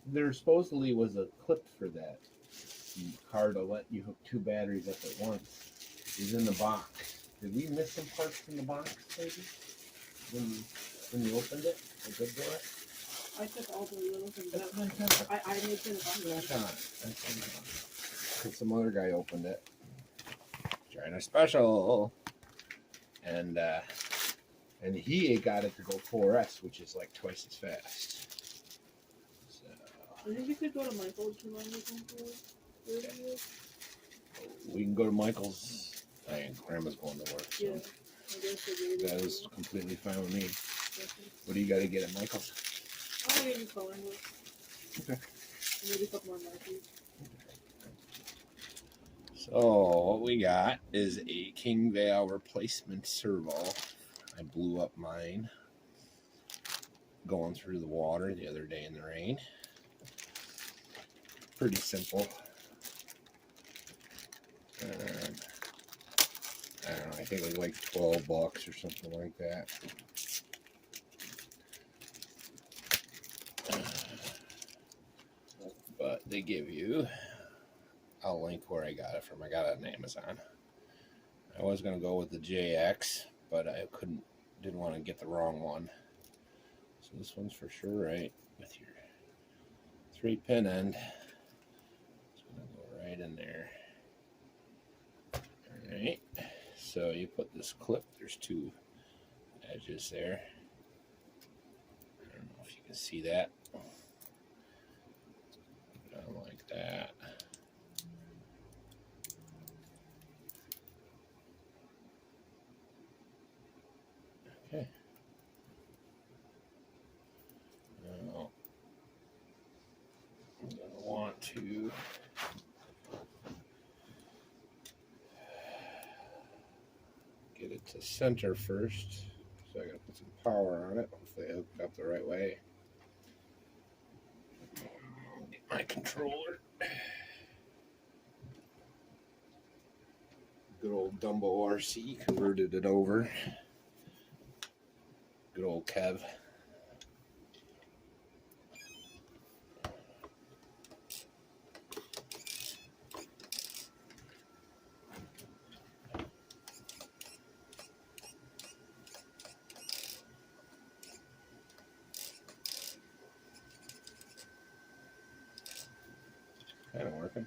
There supposedly was a clip for that car to let you hook two batteries up at once. It's in the box. Did we miss some parts in the box, maybe? When you opened it? A good door? I took all the little things out. I made sure the box was Because some other guy opened it. China special. And he got it to go 4S, which is like twice as fast. So I think you could go to Michael's to run anything for we can go to Michael's. Grandma's going to work. So yeah. that is completely fine with me. What do you got to get at Michael's? I'll get you coloring book. Okay. Maybe a couple more markers. So what we got is a KingVal replacement servo. I blew up mine going through the water the other day in the rain. Pretty simple. I don't know, I think it was like $12 or something like that. But they give you, I'll link where I got it from. I got it on Amazon. I was going to go with the JX, but I didn't want to get the wrong one. So this one's for sure right with your 3-pin end. It's going to go right in there. Alright, so you put this clip, there's two edges there. I don't know if you can see that. Down like that. Okay. Now, I'm going to want to get it to center first. So I got to put some power on it. Hopefully I hooked up the right way. Get my controller. Good old Dumbo RC converted it over. Good old Kev. Kind of working.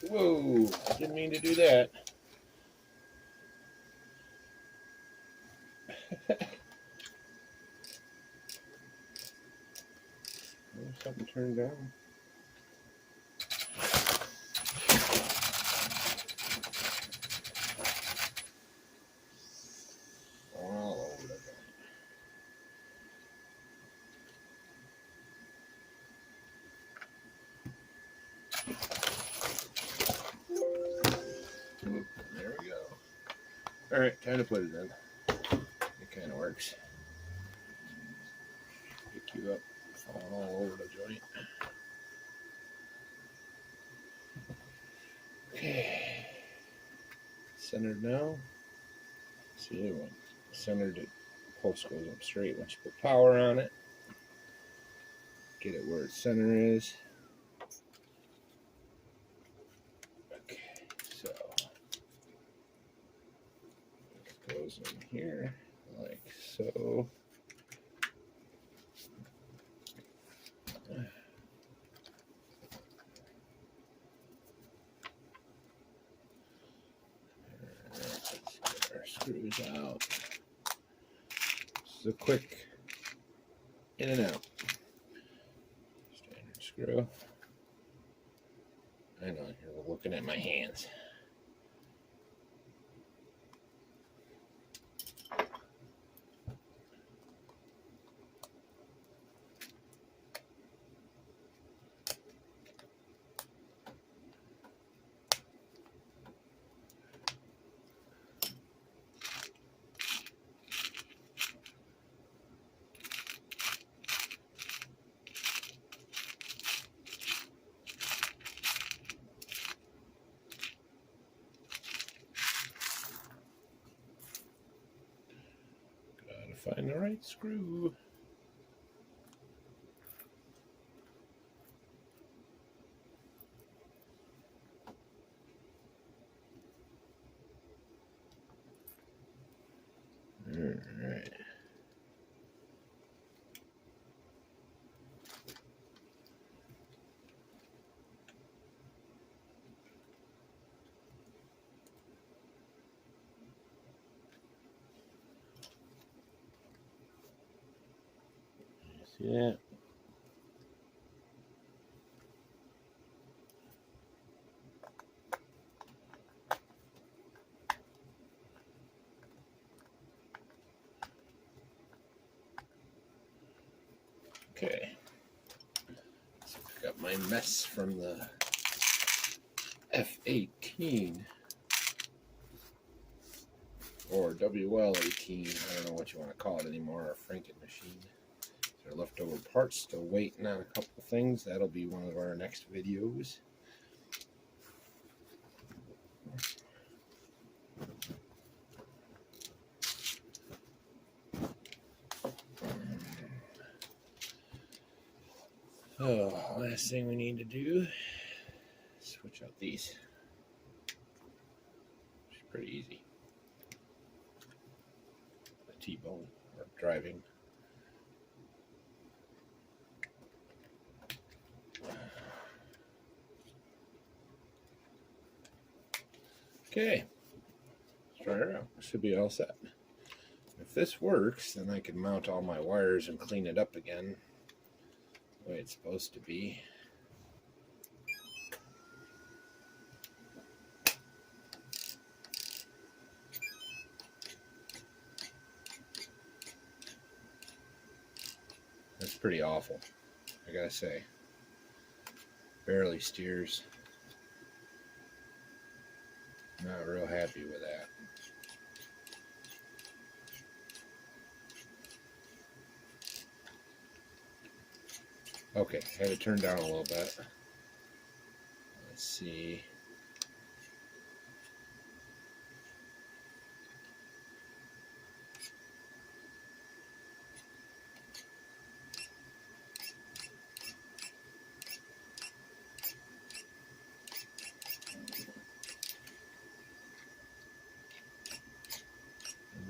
Whoa, didn't mean to do that. Something turned down. All over the place. There we go. All right, time to put it in. It kind of works. Pick you up, falling all over the joint. Okay. Centered now. See, it went centered. It pulse goes up straight once you put power on it. Get it where its center is. Okay, so this goes in here like so. Let's get our screws out. This is a quick in and out. Standard screw. I know you're looking at my hands. the right screw. All right. See that? Okay. So I got my mess from the F18 or WL18. I don't know what you want to call it anymore, a Franken machine. There are leftover parts still waiting on a couple of things. That'll be one of our next videos. Oh, last thing we need to do is switch out these. It's pretty easy. The T-bone or driving. Okay, let's try it out. Should be all set. If this works, then I can mount all my wires and clean it up again the way it's supposed to be. That's pretty awful, I gotta say. Barely steers. Not real happy with that. Okay, had it turned down a little bit. Let's see.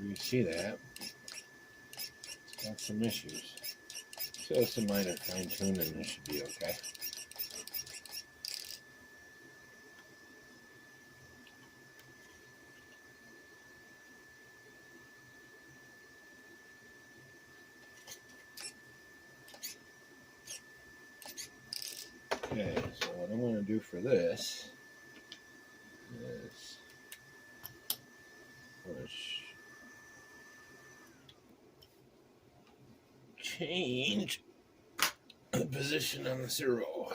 You see that? It's got some issues. So some minor fine tuning, this should be okay. Okay, so what I'm going to do for this is change the position on the servo.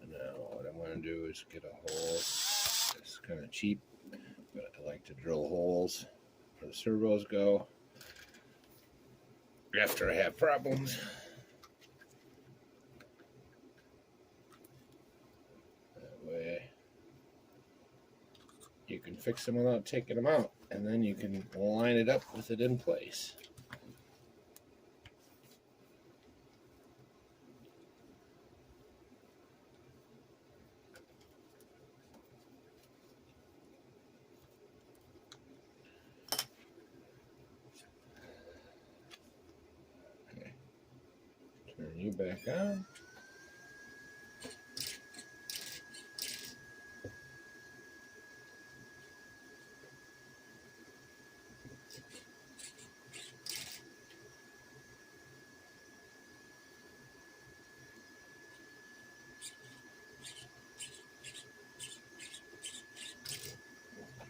And now what I'm going to do is get a hole. It's kind of cheap, but I like to drill holes where the servos go after I have problems. That way you can fix them without taking them out, and then you can line it up with it in place. Okay. Turn you back on.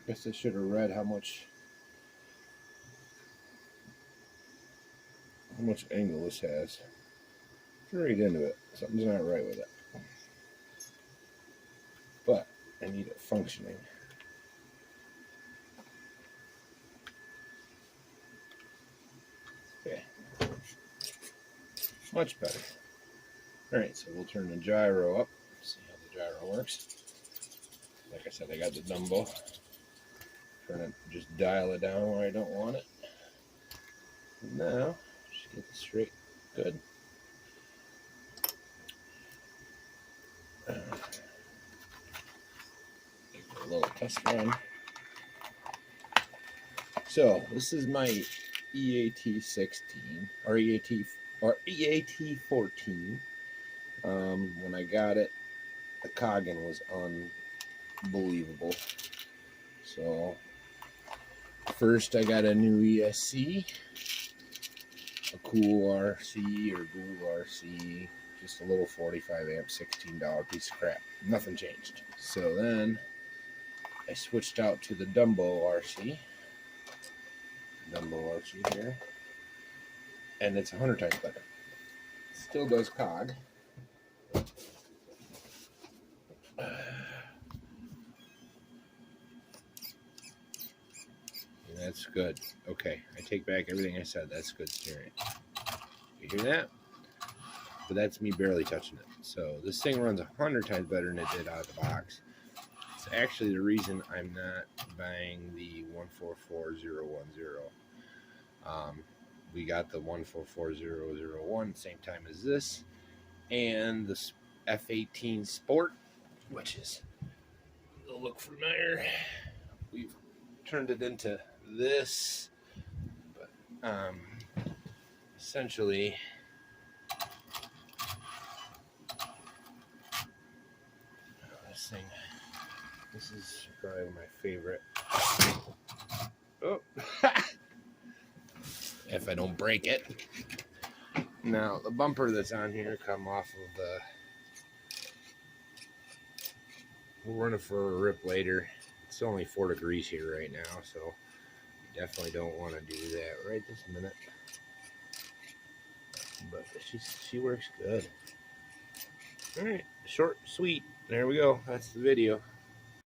Guess I should have read how much angle this has. Read into it. Something's not right with it. But I need it functioning. Okay. Much better. Alright, so we'll turn the gyro up. See how the gyro works. Like I said, I got the Dumbo. Turn it, just dial it down where I don't want it. Now, just get it straight. Good. Give it a little test run. So this is my EAT16 or EAT14. When I got it, the coggin was unbelievable. So first I got a new ESC, a cool RC or Google RC, just a little 45 amp, $16 piece of crap. Nothing changed. So then I switched out to the Dumbo RC. Here, and it's 100 times better. Still does cog. That's good. Okay, I take back everything I said. That's good steering. You hear that? But that's me barely touching it. So this thing runs 100 times better than it did out of the box. It's actually the reason I'm not buying the 144010. We got the 144001 same time as this, and the F18 Sport, which is will look familiar. We've turned it into this, but essentially this is probably my favorite. Oh. If I don't break it. Now the bumper that's on here come off of the, we'll run it for a rip later. It's only 4 degrees here right now, so you definitely don't want to do that right this minute. But she works good. All right, short, sweet. There we go. That's the video.